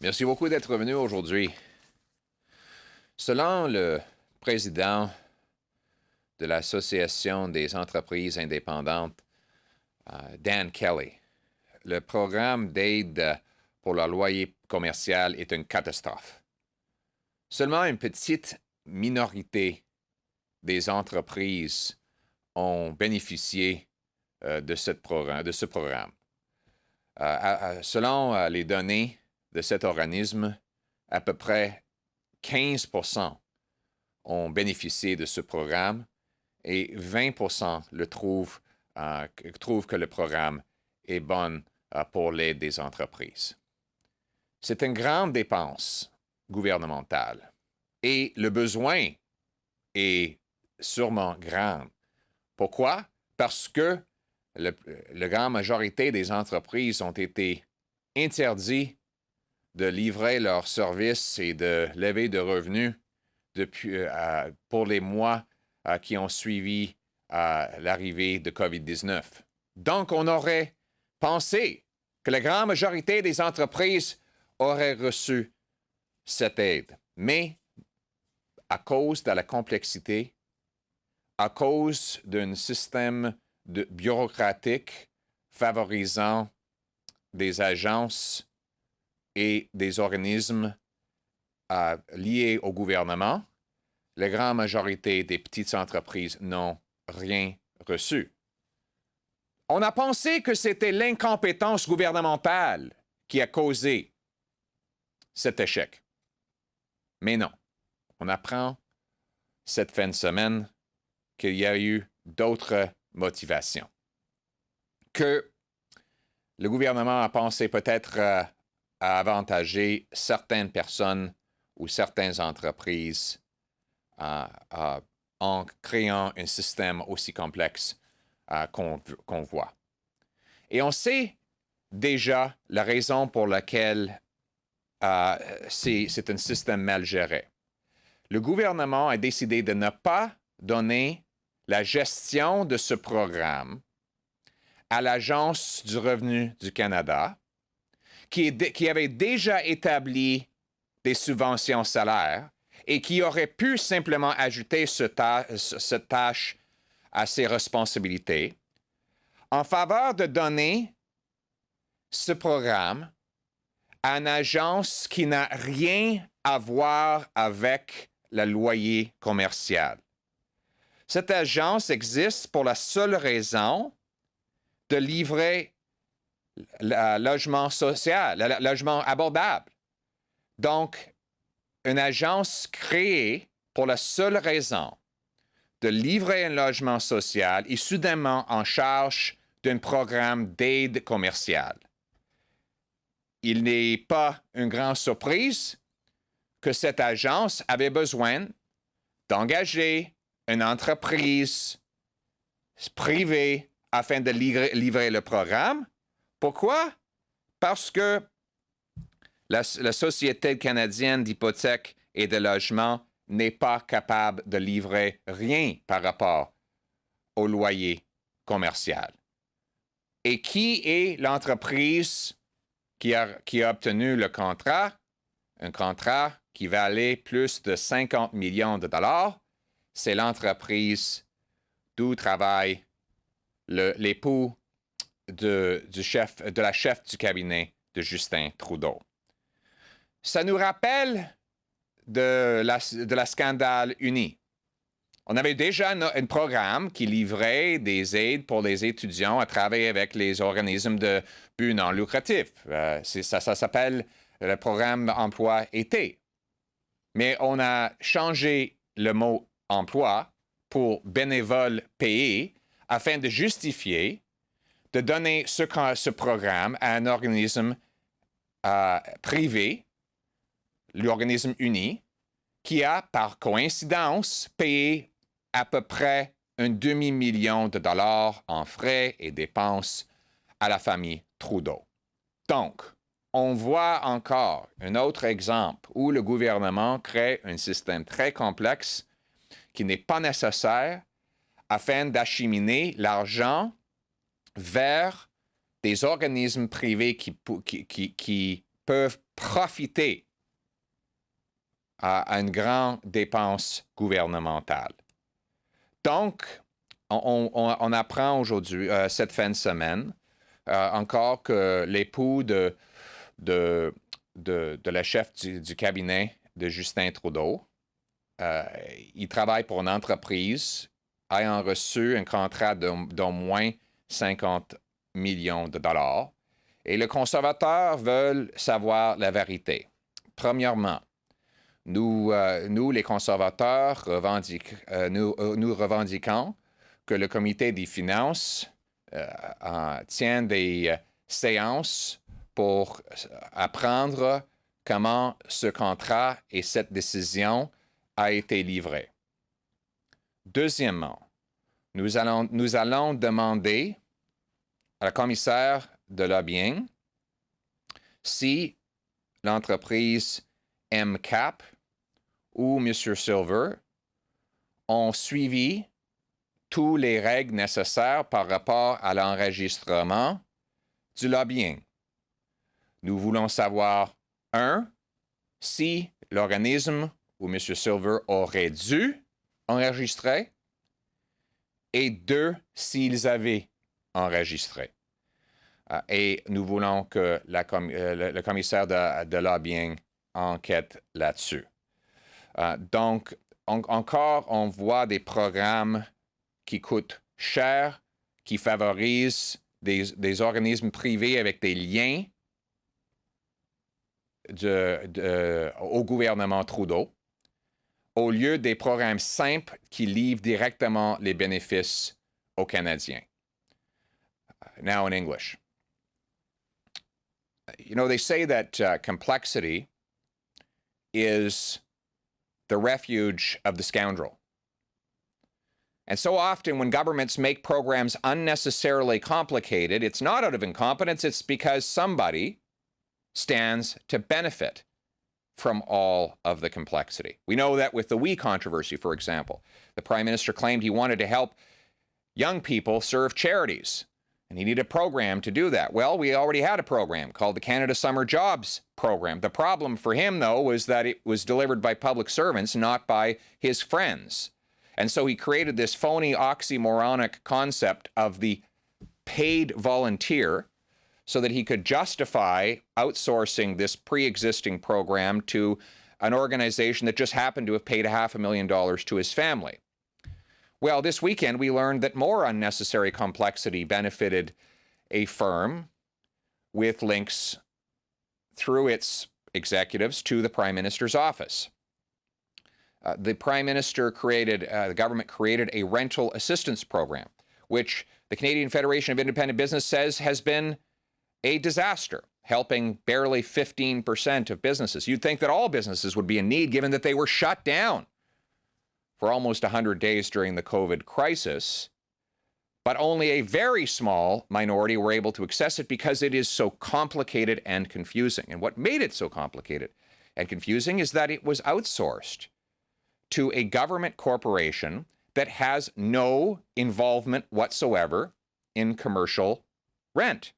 Merci beaucoup d'être venu aujourd'hui. Selon le président de l'Association des entreprises indépendantes, Dan Kelly, le programme d'aide pour le loyer commercial est une catastrophe. Seulement une petite minorité des entreprises ont bénéficié de ce programme. Selon les données de cet organisme, à peu près 15% ont bénéficié de ce programme et 20% trouvent que le programme est bon pour l'aide des entreprises. C'est une grande dépense gouvernementale et le besoin est sûrement grand. Pourquoi? Parce que la grande majorité des entreprises ont été interdites de livrer leurs services et de lever de revenus pour les mois qui ont suivi l'arrivée de COVID-19. Donc, on aurait pensé que la grande majorité des entreprises auraient reçu cette aide. Mais à cause de la complexité, à cause d'un système bureaucratique favorisant des agences et des organismes liés au gouvernement, la grande majorité des petites entreprises n'ont rien reçu. On a pensé que c'était l'incompétence gouvernementale qui a causé cet échec. Mais non. On apprend cette fin de semaine qu'il y a eu d'autres motivations. Que le gouvernement a pensé peut-être à avantager certaines personnes ou certaines entreprises en créant un système aussi complexe qu'on voit. Et on sait déjà la raison pour laquelle c'est un système mal géré. Le gouvernement a décidé de ne pas donner la gestion de ce programme à l'Agence du revenu du Canada, qui avait déjà établi des subventions salaires et qui aurait pu simplement ajouter cette tâche à ses responsabilités, en faveur de donner ce programme à une agence qui n'a rien à voir avec le loyer commercial. Cette agence existe pour la seule raison de livrer le logement social, le logement abordable. Donc, une agence créée pour la seule raison de livrer un logement social est soudainement en charge d'un programme d'aide commerciale. Il n'est pas une grande surprise que cette agence avait besoin d'engager une entreprise privée afin de livrer le programme. Pourquoi? Parce que la Société canadienne d'hypothèques et de logement n'est pas capable de livrer rien par rapport au loyer commercial. Et qui est l'entreprise qui a obtenu le contrat? Un contrat qui valait plus de 50 millions de dollars. C'est l'entreprise d'où travaille l'époux de la chef du cabinet de Justin Trudeau. Ça nous rappelle de la scandale uni. On avait déjà un programme qui livrait des aides pour les étudiants à travailler avec les organismes de but non lucratif. Ça s'appelle le programme emploi-été. Mais on a changé le mot emploi pour bénévole payé afin de justifier de donner ce programme à un organisme privé, l'organisme uni, qui a, par coïncidence, payé à peu près un demi-million de dollars en frais et dépenses à la famille Trudeau. Donc, on voit encore un autre exemple où le gouvernement crée un système très complexe qui n'est pas nécessaire afin d'acheminer l'argent vers des organismes privés qui peuvent profiter à une grande dépense gouvernementale. Donc, on apprend aujourd'hui, cette fin de semaine, encore que l'époux de la chef du cabinet de Justin Trudeau, il travaille pour une entreprise ayant reçu un contrat d'au moins 50 millions de dollars. Et les conservateurs veulent savoir la vérité. Premièrement, nous les conservateurs, nous revendiquons que le comité des finances tient des séances pour apprendre comment ce contrat et cette décision a été livré. Deuxièmement, nous allons demander à la commissaire de lobbying si l'entreprise MCAP ou M. Silver ont suivi toutes les règles nécessaires par rapport à l'enregistrement du lobbying. Nous voulons savoir, 1, si l'organisme ou M. Silver aurait dû enregistrer, et 2, s'ils avaient enregistré. Et nous voulons que le commissaire de lobbying enquête là-dessus. Donc, encore, on voit des programmes qui coûtent cher, qui favorisent des organismes privés avec des liens au gouvernement Trudeau, au lieu des programmes simples qui livrent directement les bénéfices aux Canadiens. Now in English. You know, they say that complexity is the refuge of the scoundrel. And so often when governments make programs unnecessarily complicated, it's not out of incompetence, it's because somebody stands to benefit from all of the complexity. We know that with the We controversy, for example. The Prime Minister claimed he wanted to help young people serve charities, and he needed a program to do that. Well, we already had a program called the Canada Summer Jobs Program. The problem for him, though, was that it was delivered by public servants, not by his friends. And so he created this phony oxymoronic concept of the paid volunteer so that he could justify outsourcing this pre-existing program to an organization that just happened to have paid $500,000 to his family. Well, this weekend we learned that more unnecessary complexity benefited a firm with links through its executives to the Prime Minister's office. The Prime Minister the government created a rental assistance program, which the Canadian Federation of Independent Business says has been a disaster, helping barely 15% of businesses. You'd think that all businesses would be in need given that they were shut down for almost 100 days during the COVID crisis, but only a very small minority were able to access it because it is so complicated and confusing. And what made it so complicated and confusing is that it was outsourced to a government corporation that has no involvement whatsoever in commercial rent.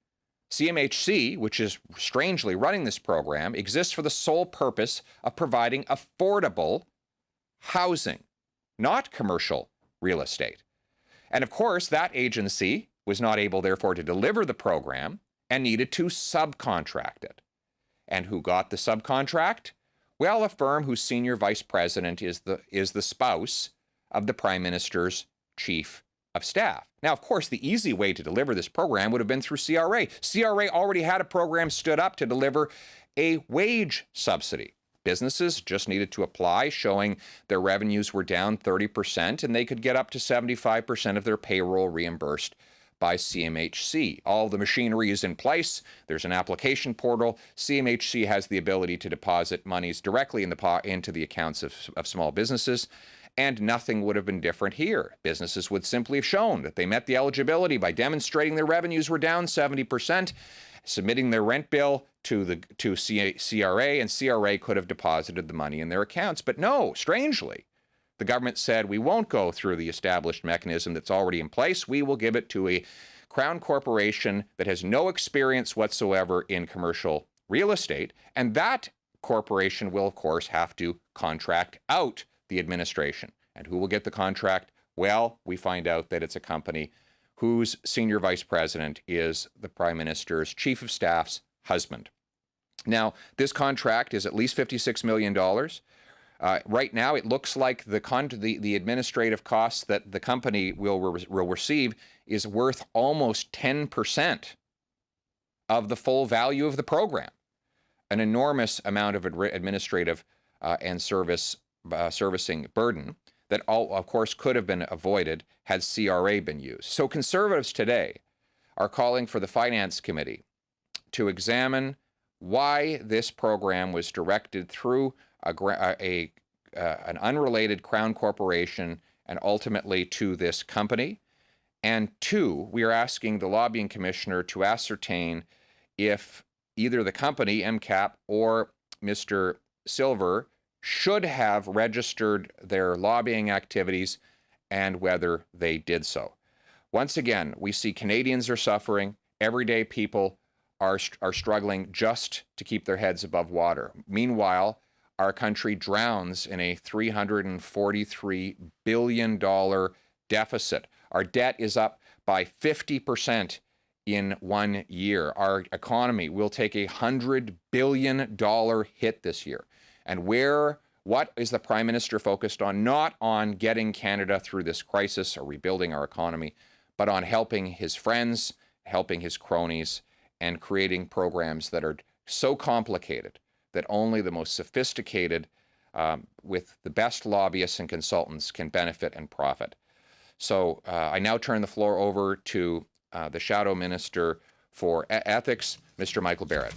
CMHC, which is strangely running this program, exists for the sole purpose of providing affordable housing, not commercial real estate. And of course, that agency was not able, therefore, to deliver the program and needed to subcontract it. And who got the subcontract? Well, a firm whose senior vice president is the spouse of the Prime Minister's chief of staff. Now, of course, the easy way to deliver this program would have been through CRA. CRA already had a program stood up to deliver a wage subsidy. Businesses just needed to apply, showing their revenues were down 30%, and they could get up to 75% of their payroll reimbursed by CMHC. All the machinery is in place. There's an application portal. CMHC has the ability to deposit monies directly into the accounts of small businesses, and nothing would have been different here. Businesses would simply have shown that they met the eligibility by demonstrating their revenues were down 70%, submitting their rent bill to CRA, and CRA could have deposited the money in their accounts. But no, strangely, the government said, we won't go through the established mechanism that's already in place. We will give it to a crown corporation that has no experience whatsoever in commercial real estate, and that corporation will, of course, have to contract out the administration. And who will get the contract? Well, we find out that it's a company whose senior vice president is the Prime Minister's chief of staff's husband. Now, this contract is at least $56 million. Right now, it looks like the administrative costs that the company will receive is worth almost 10% of the full value of the program. An enormous amount of administrative and servicing burden that all, of course, could have been avoided had CRA been used. So Conservatives today are calling for the Finance Committee to examine why this program was directed through an unrelated Crown corporation and ultimately to this company. And two, we are asking the lobbying commissioner to ascertain if either the company, MCAP, or Mr. Silver should have registered their lobbying activities and whether they did so. Once again, we see Canadians are suffering. Everyday people are struggling just to keep their heads above water. Meanwhile, our country drowns in a $343 billion deficit. Our debt is up by 50% in 1 year. Our economy will take a $100 billion hit this year. And what is the Prime Minister focused on? Not on getting Canada through this crisis or rebuilding our economy, but on helping his friends, helping his cronies, and creating programs that are so complicated that only the most sophisticated, with the best lobbyists and consultants, can benefit and profit. So I now turn the floor over to the Shadow Minister for Ethics, Mr. Michael Barrett.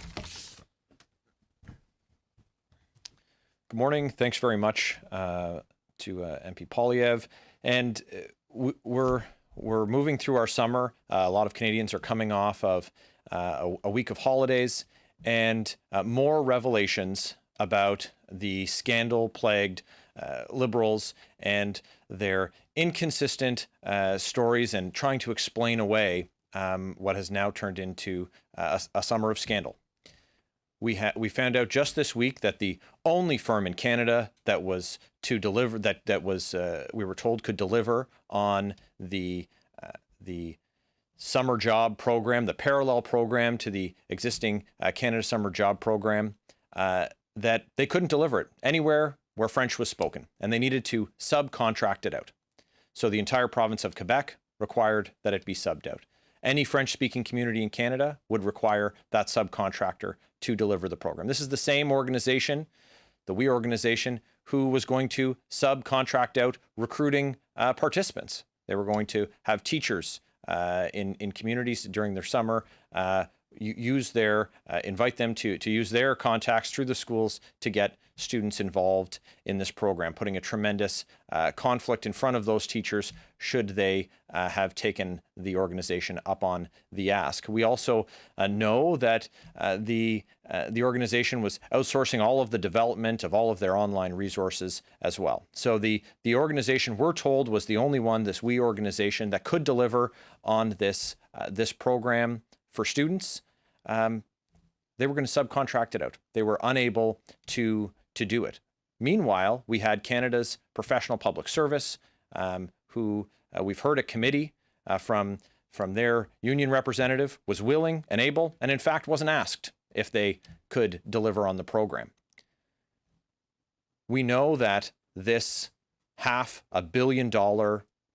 Good morning. Thanks very much to MP Poilievre. And we're moving through our summer. A lot of Canadians are coming off of a week of holidays, and more revelations about the scandal-plagued Liberals and their inconsistent stories and trying to explain away what has now turned into a summer of scandal. We found out just this week that the only firm in Canada that was to deliver we were told could deliver on the summer job program, the parallel program to the existing Canada Summer Job Program, that they couldn't deliver it anywhere where French was spoken, and they needed to subcontract it out. So the entire province of Quebec required that it be subbed out. Any French-speaking community in Canada would require that subcontractor to deliver the program. This is the same organization, the WE organization, who was going to subcontract out recruiting participants. They were going to have teachers in communities during their summer, invite them to use their contacts through the schools to get students involved in this program, putting a tremendous conflict in front of those teachers should they have taken the organization up on the ask. We also know that the organization was outsourcing all of the development of all of their online resources as well. So the organization, we're told, was the only one, this WE organization, that could deliver on this program for students. They were going to subcontract it out. They were unable to do it. Meanwhile, we had Canada's Professional Public Service, who we've heard a committee from their union representative was willing and able, and in fact wasn't asked if they could deliver on the program. We know that this $500 million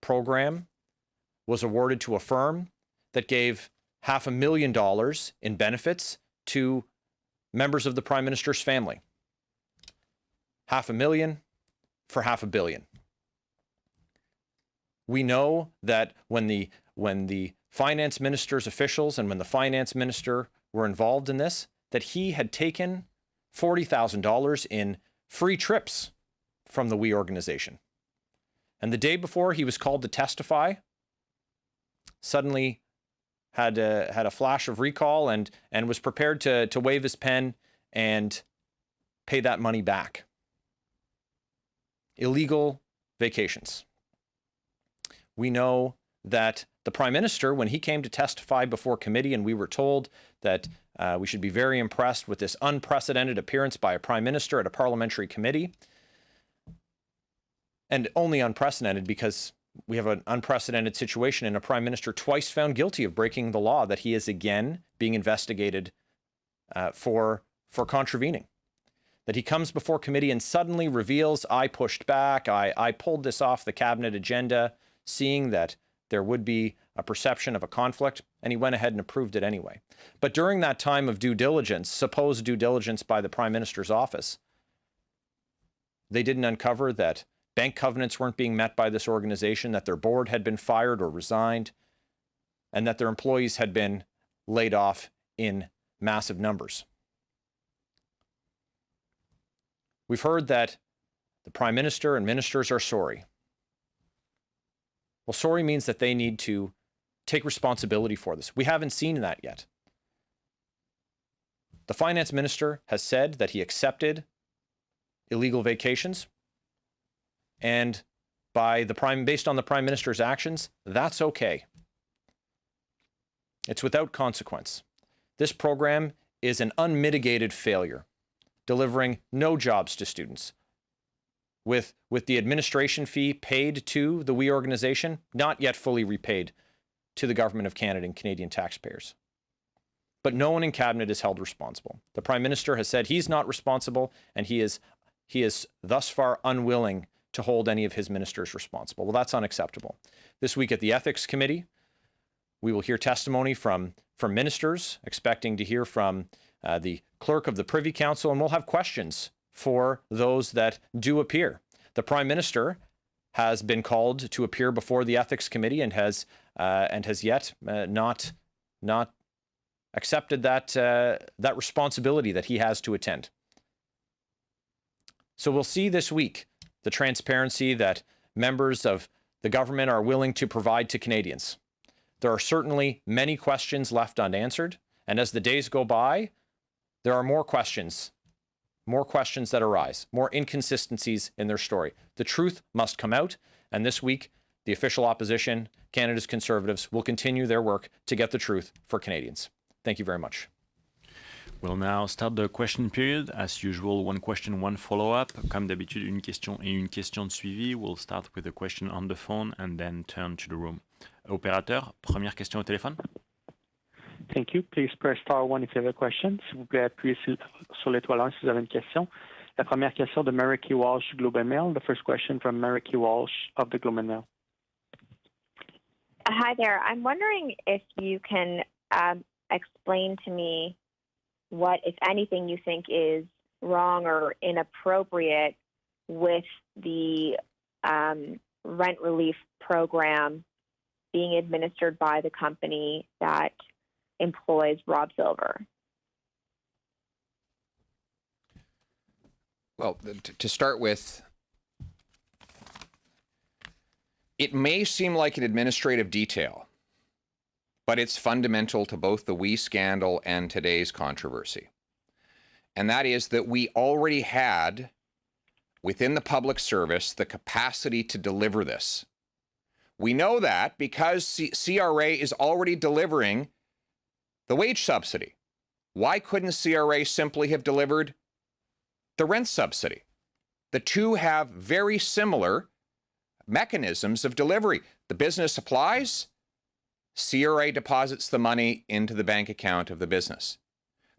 program was awarded to a firm that gave $500,000 in benefits to members of the Prime Minister's family. $500,000 for $500 million. We know that when the finance minister's officials and when the finance minister were involved in this, that he had taken $40,000 in free trips from the WE organization. And the day before he was called to testify, suddenly had a flash of recall and was prepared to wave his pen and pay that money back. Illegal vacations. We know that the Prime Minister, when he came to testify before committee, and we were told that We should be very impressed with this unprecedented appearance by a prime minister at a parliamentary committee. And only unprecedented because we have an unprecedented situation and a prime minister twice found guilty of breaking the law that he is again being investigated for contravening. That he comes before committee and suddenly reveals, I pushed back, I pulled this off the cabinet agenda, seeing that there would be a perception of a conflict, and he went ahead and approved it anyway. But during that time of due diligence, supposed due diligence by the Prime Minister's office, they didn't uncover that bank covenants weren't being met by this organization, that their board had been fired or resigned, and that their employees had been laid off in massive numbers. We've heard that the Prime Minister and ministers are sorry. Well, sorry means that they need to take responsibility for this. We haven't seen that yet. The Finance Minister has said that he accepted illegal vacations, and based on the Prime Minister's actions, that's okay. It's without consequence. This program is an unmitigated failure, delivering no jobs to students. With the administration fee paid to the WE organization, not yet fully repaid to the Government of Canada and Canadian taxpayers. But no one in Cabinet is held responsible. The Prime Minister has said he's not responsible, and he is thus far unwilling to hold any of his ministers responsible. Well, that's unacceptable. This week at the Ethics Committee, we will hear testimony from ministers, expecting to hear from the clerk of the Privy Council, and we'll have questions for those that do appear. The Prime Minister has been called to appear before the Ethics Committee and has yet not accepted that responsibility that he has to attend. So we'll see this week the transparency that members of the government are willing to provide to Canadians. There are certainly many questions left unanswered, and as the days go by, there are more questions that arise, more inconsistencies in their story. The truth must come out, and this week, the official opposition, Canada's Conservatives, will continue their work to get the truth for Canadians. Thank you very much. We'll now start the question period. As usual, one question, one follow-up. Comme d'habitude, une question et une question de suivi. We'll start with a question on the phone and then turn to the room. Opérateur, première question au téléphone. Thank you. Please press star one if you have a question. S'il vous plaît, appuyez sur l'étoile 1 si vous avez une question. La première question de Mary Walsh, Globe and Mail. The first question from Mary Walsh of the Globe and Mail. Hi there. I'm wondering if you can explain to me what, if anything, you think is wrong or inappropriate with the rent relief program being administered by the company that employs Rob Silver. Well, to start with, it may seem like an administrative detail, but it's fundamental to both the WE scandal and today's controversy. And that is that we already had, within the public service, the capacity to deliver this. We know that because CRA is already delivering the wage subsidy. Why couldn't CRA simply have delivered the rent subsidy? The two have very similar mechanisms of delivery. The business applies, CRA deposits the money into the bank account of the business.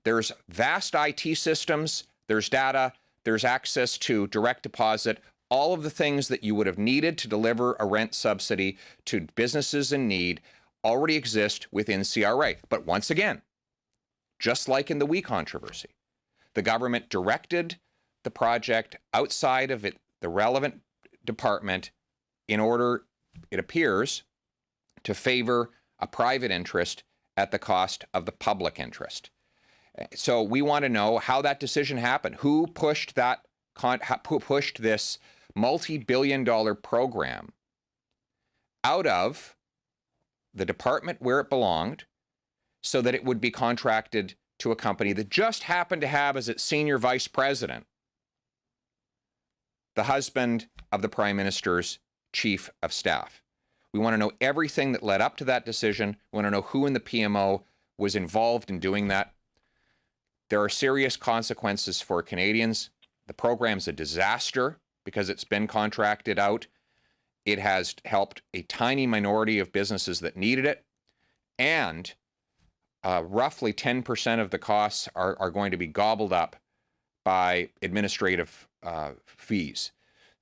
There's vast IT systems, there's data, there's access to direct deposit, all of the things that you would have needed to deliver a rent subsidy to businesses in need already exist within CRA. But once again, just like in the WE controversy, the government directed the project outside of the relevant department in order, it appears, to favor a private interest at the cost of the public interest. So we want to know how that decision happened. Who pushed this multi-billion-dollar program out of the department where it belonged so that it would be contracted to a company that just happened to have as its senior vice president the husband of the Prime Minister's chief of staff. We want to know everything that led up to that decision. We want to know who in the PMO was involved in doing that. There are serious consequences for Canadians. The program's a disaster because it's been contracted out. It has helped a tiny minority of businesses that needed it, and roughly 10% of the costs are going to be gobbled up by administrative fees.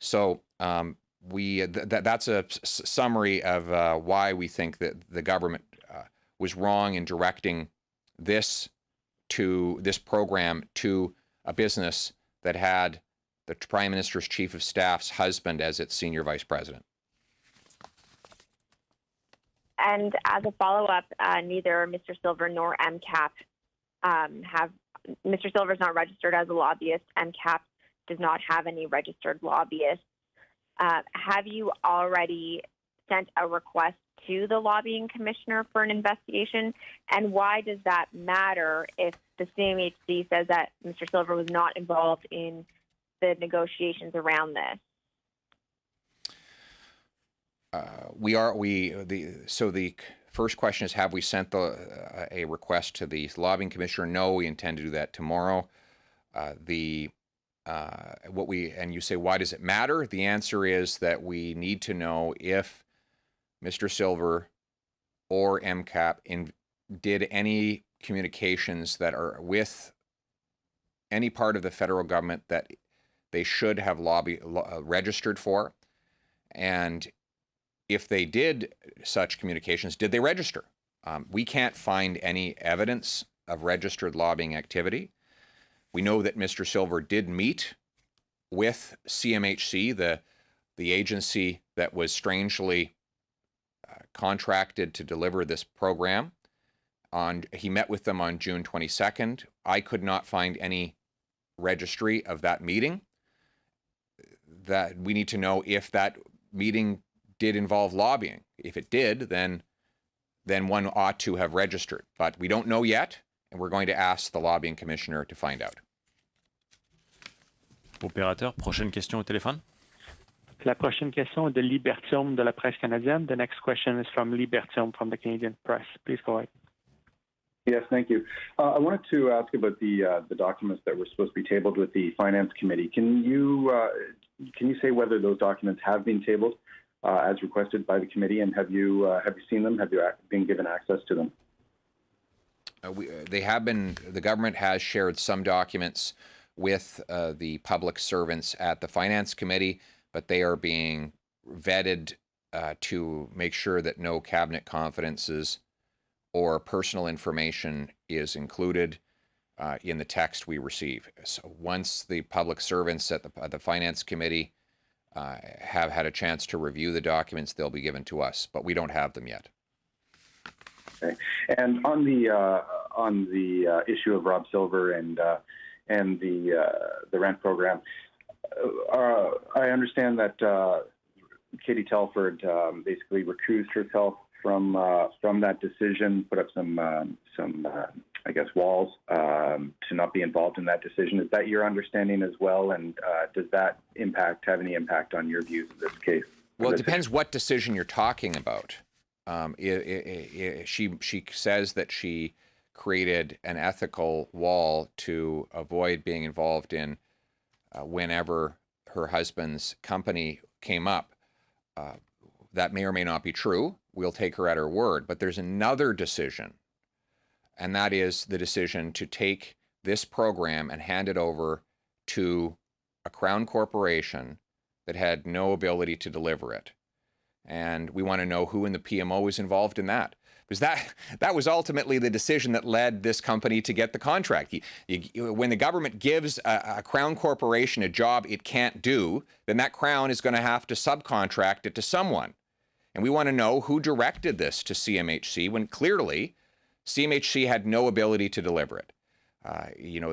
So that's a summary of why we think that the government was wrong in directing this program to a business that had the Prime Minister's Chief of Staff's husband as its senior vice president. And as a follow-up, neither Mr. Silver nor MCAP Mr. Silver is not registered as a lobbyist. MCAP does not have any registered lobbyists. Have you already sent a request to the lobbying commissioner for an investigation? And why does that matter if the CMHC says that Mr. Silver was not involved in the negotiations around this? So the first question is, have we sent a request to the lobbying commissioner? No, we intend to do that tomorrow. And you say, why does it matter? The answer is that we need to know if Mr. Silver or MCAP did any communications that are with any part of the federal government that they should have registered for, and if they did such communications, did they register? We can't find any evidence of registered lobbying activity. We know that Mr. Silver did meet with CMHC, the agency that was strangely contracted to deliver this program. He met with them on June 22nd. I could not find any registry of that meeting. That we need to know if that meeting did involve lobbying. If it did, then one ought to have registered. But we don't know yet, and we're going to ask the lobbying commissioner to find out. Opérateur, prochaine question au téléphone. La prochaine question est de Libertium de la presse canadienne. The next question is from Libertium from the Canadian Press. Please go ahead. Yes, thank you. I wanted to ask about the documents that were supposed to be tabled with the Finance Committee. Can you say whether those documents have been tabled as requested by the committee, and have you seen them? Have you been given access to them? They have been. The government has shared some documents with the public servants at the Finance Committee, but they are being vetted to make sure that no cabinet confidences or personal information is included in the text we receive. So once the public servants at the Finance Committee have had a chance to review the documents, they'll be given to us, but we don't have them yet. Okay. And on the issue of Rob Silver and the rent program, I understand that Katie Telford basically recused herself from that decision, put up some I guess walls to not be involved in that decision. Is that your understanding as well? And does that have any impact on your views of this case? Well, it depends what decision you're talking about. She says that she created an ethical wall to avoid being involved in whenever her husband's company came up. That may or may not be true. We'll take her at her word. But there's another decision, and that is the decision to take this program and hand it over to a Crown corporation that had no ability to deliver it. And we want to know who in the PMO is involved in that. Because that was ultimately the decision that led this company to get the contract. When the government gives a Crown corporation a job it can't do, then that Crown is going to have to subcontract it to someone. And we want to know who directed this to CMHC when clearly CMHC had no ability to deliver it.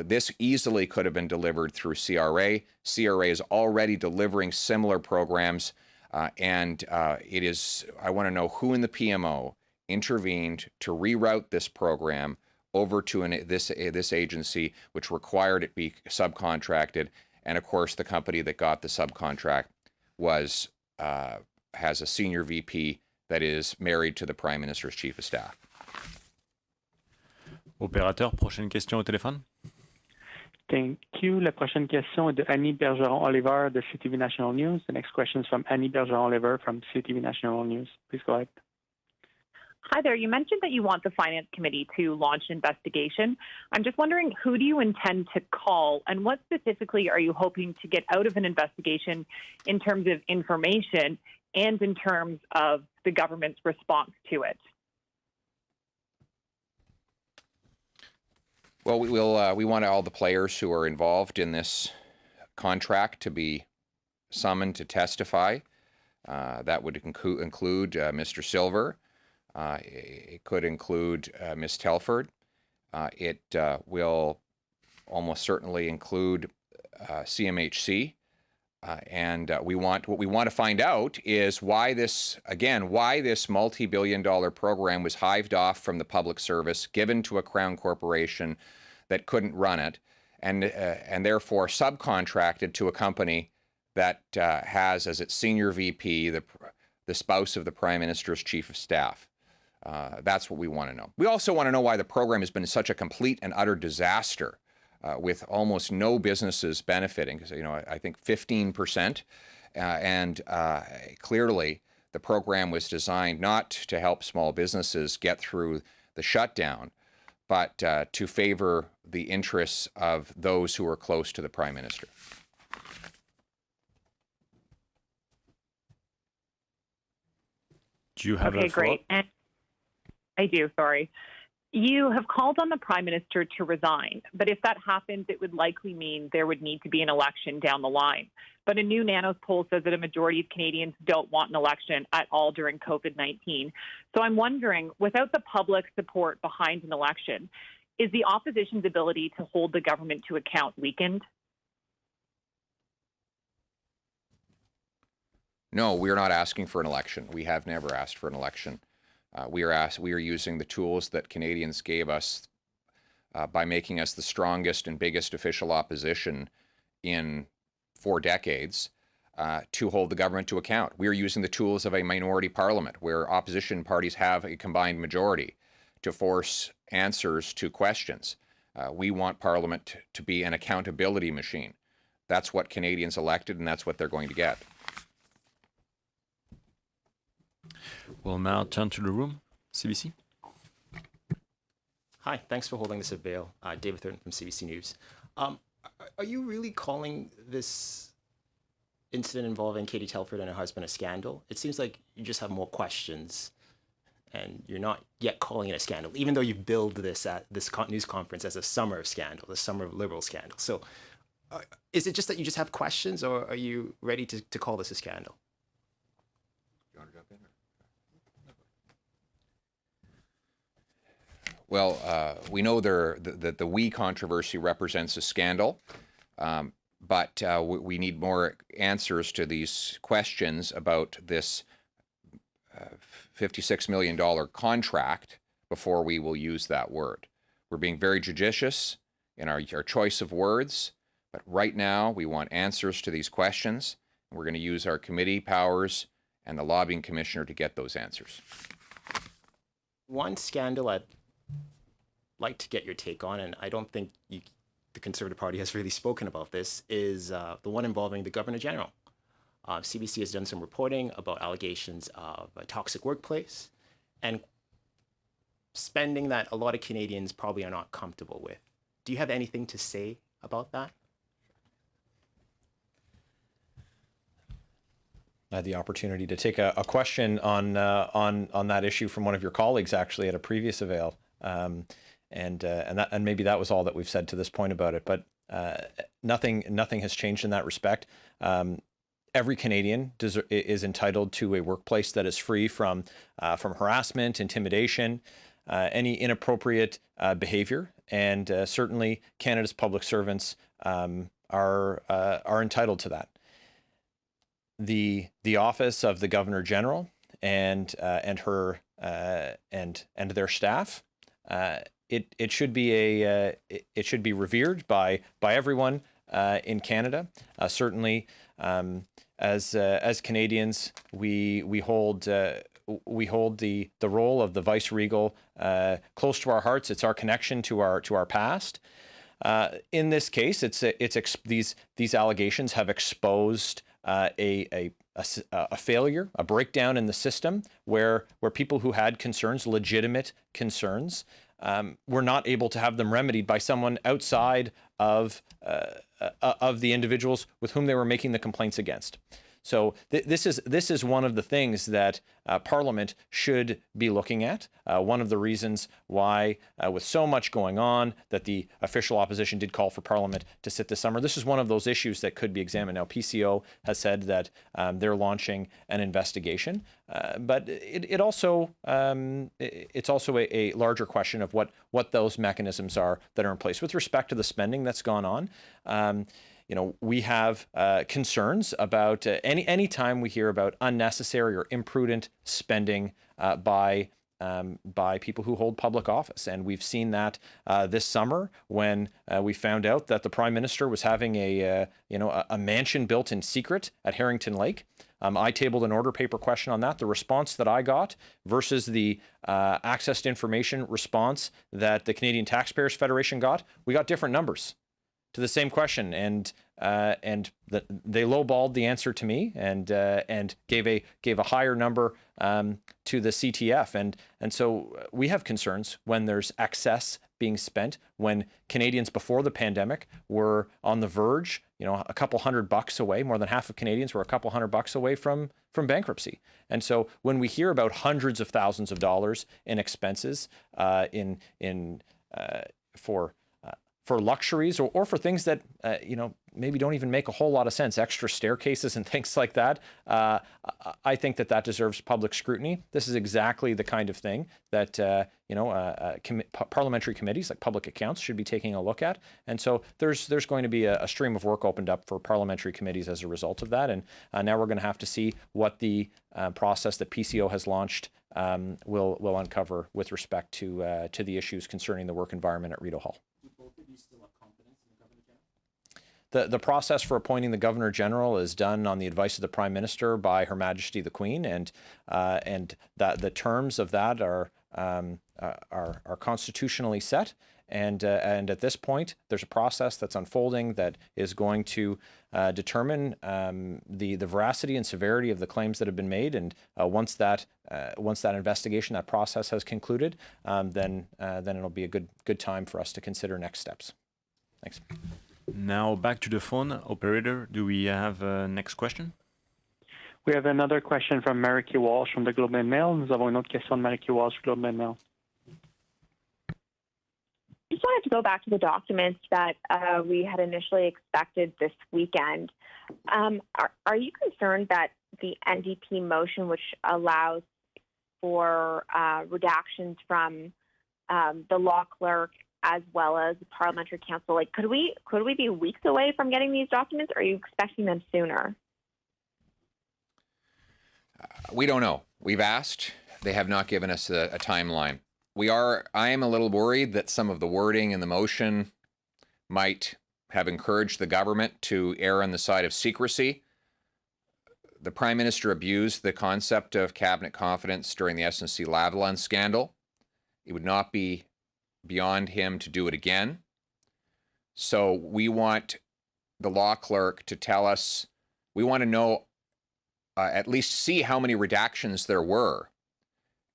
This easily could have been delivered through CRA. CRA is already delivering similar programs. I want to know who in the PMO intervened to reroute this program over to this agency, which required it be subcontracted. And of course, the company that got the subcontract has a senior VP that is married to the Prime Minister's Chief of Staff. Opérateur, prochaine question au téléphone. Thank you. La prochaine question est de Annie Bergeron-Oliver de CTV National News. The next question is from Annie Bergeron-Oliver from CTV National News. Please go ahead. Hi there. You mentioned that you want the Finance Committee to launch an investigation. I'm just wondering, who do you intend to call, and what specifically are you hoping to get out of an investigation in terms of information and in terms of the government's response to it? Well, we want all the players who are involved in this contract to be summoned to testify. That would include Mr. Silver. It could include Ms. Telford. It will almost certainly include CMHC. And what we want to find out is why this multi-billion-dollar program was hived off from the public service, given to a Crown corporation that couldn't run it, and therefore subcontracted to a company that has as its senior VP the spouse of the Prime Minister's Chief of Staff. That's what we want to know. We also want to know why the program has been such a complete and utter disaster, with almost no businesses benefiting. Because I think 15%, and clearly the program was designed not to help small businesses get through the shutdown, but to favor the interests of those who are close to the Prime Minister. Do you have okay, a follow-up? Great. And I do, sorry. You have called on the Prime Minister to resign, but if that happens, it would likely mean there would need to be an election down the line. But a new Nanos poll says that a majority of Canadians don't want an election at all during COVID-19. So I'm wondering, without the public support behind an election, is the opposition's ability to hold the government to account weakened? No, we're not asking for an election. We have never asked for an election. We are using the tools that Canadians gave us by making us the strongest and biggest official opposition in 4 decades to hold the government to account. We are using the tools of a minority parliament where opposition parties have a combined majority to force answers to questions. We want Parliament to be an accountability machine. That's what Canadians elected, and that's what they're going to get. We'll now turn to the room. CBC. Hi, thanks for holding this avail. David Thurton from CBC News. Are you really calling this incident involving Katie Telford and her husband a scandal? It seems like you just have more questions and you're not yet calling it a scandal, even though you billed this at this news conference as a summer of scandal, the summer of Liberal scandal. So is it just that you just have questions, or are you ready to call this a scandal? You want to jump in? Well, we know that the we controversy represents a scandal, but we need more answers to these questions about this $56 million contract before we will use that word. We're being very judicious in our choice of words, but right now we want answers to these questions. We're going to use our committee powers and the lobbying commissioner to get those answers. One scandal I'd like to get your take on, and I don't think the Conservative Party has really spoken about this, is the one involving the Governor General. CBC has done some reporting about allegations of a toxic workplace and spending that a lot of Canadians probably are not comfortable with. Do you have anything to say about that? I had the opportunity to take a question on that issue from one of your colleagues actually at a previous avail, and maybe that was all that we've said to this point about it. But nothing has changed in that respect. Every Canadian is entitled to a workplace that is free from harassment, intimidation, any inappropriate behavior, and certainly Canada's public servants are entitled to that. The office of the Governor General and their staff, it should be revered by everyone in Canada. Certainly, as Canadians, we hold the role of the vice regal close to our hearts. It's our connection to our past. in this case, these allegations have exposed a failure, a breakdown in the system where people who had concerns, legitimate concerns, were not able to have them remedied by someone outside of the individuals with whom they were making the complaints against. So this is one of the things that Parliament should be looking at. One of the reasons why, with so much going on, that the official opposition did call for Parliament to sit this summer. This is one of those issues that could be examined. Now, PCO has said that they're launching an investigation, but it's also a larger question of what those mechanisms are that are in place with respect to the spending that's gone on. We have concerns about any time we hear about unnecessary or imprudent spending by people who hold public office, and we've seen that this summer when we found out that the Prime Minister was having a mansion built in secret at Harrington Lake. I tabled an order paper question on that. The response that I got versus the access to information response that the Canadian Taxpayers Federation got, we got different numbers to the same question, and they lowballed the answer to me and gave a higher number to the CTF, and so we have concerns when there's excess being spent, when Canadians before the pandemic were on the verge, a couple $100 away, more than half of Canadians were a couple $100 away from bankruptcy. And so when we hear about hundreds of thousands of dollars in expenses for luxuries or for things that, maybe don't even make a whole lot of sense, extra staircases and things like that, I think that deserves public scrutiny. This is exactly the kind of thing that, parliamentary committees like Public Accounts should be taking a look at. And so there's going to be a stream of work opened up for parliamentary committees as a result of that. And now we're going to have to see what the process that PCO has launched will uncover with respect to the issues concerning the work environment at Rideau Hall. The process for appointing the Governor General is done on the advice of the Prime Minister by Her Majesty the Queen, and that the terms of that are constitutionally set. And at this point, there's a process that's unfolding that is going to determine the veracity and severity of the claims that have been made. And once that investigation, that process has concluded, then it'll be a good time for us to consider next steps. Thanks. Now back to the phone. Operator, do we have a next question? We have another question from Mariky Walsh from the Globe and Mail. Nous avons une autre question de Mariky Walsh, Globe and Mail. I just wanted to go back to the documents that we had initially expected this weekend. Are you concerned that the NDP motion, which allows for redactions from the law clerk as well as the parliamentary council, could we be weeks away from getting these documents, or are you expecting them sooner? We don't know. We've asked. They have not given us a timeline. I am a little worried that some of the wording in the motion might have encouraged the government to err on the side of secrecy. The Prime Minister abused the concept of cabinet confidence during the SNC-Lavalin scandal. It would not be beyond him to do it again. So we want the law clerk to tell us, we want to know, at least see how many redactions there were.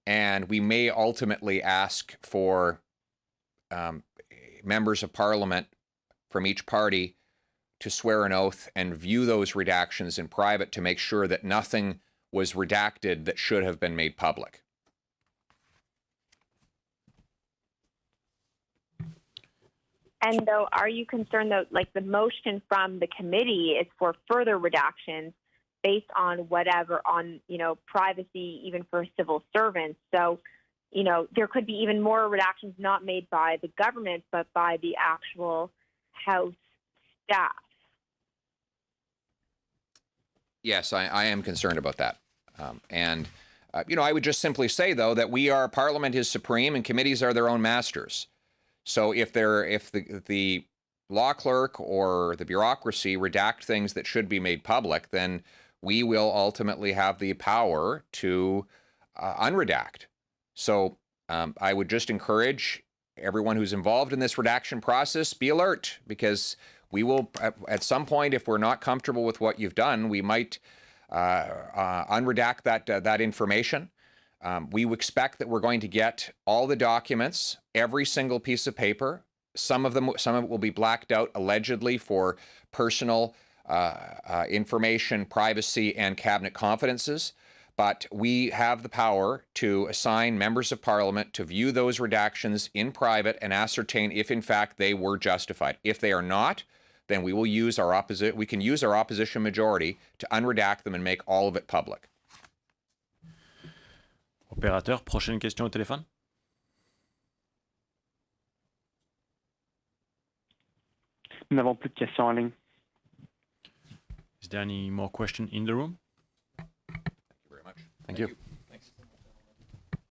And we may ultimately ask for members of Parliament from each party to swear an oath and view those redactions in private to make sure that nothing was redacted that should have been made public. And though, are you concerned that, the motion from the committee is for further redactions based on whatever, on, privacy, even for civil servants? So, there could be even more redactions not made by the government, but by the actual House staff. Yes, I am concerned about that. I would just simply say, though, that Parliament is supreme and committees are their own masters. So if the law clerk or the bureaucracy redact things that should be made public, then we will ultimately have the power to unredact. So I would just encourage everyone who's involved in this redaction process, be alert, because we will, at some point, if we're not comfortable with what you've done, we might unredact that information. We expect that we're going to get all the documents, every single piece of paper. Some of it will be blacked out allegedly for personal information, privacy, and cabinet confidences. But we have the power to assign members of parliament to view those redactions in private and ascertain if, in fact, they were justified. If they are not, then we will use we can use our opposition majority to unredact them and make all of it public. Opérateur, prochaine question au téléphone. Nous n'avons plus de questions en ligne. Is there any more question in the room? Thank you very much. Thank you.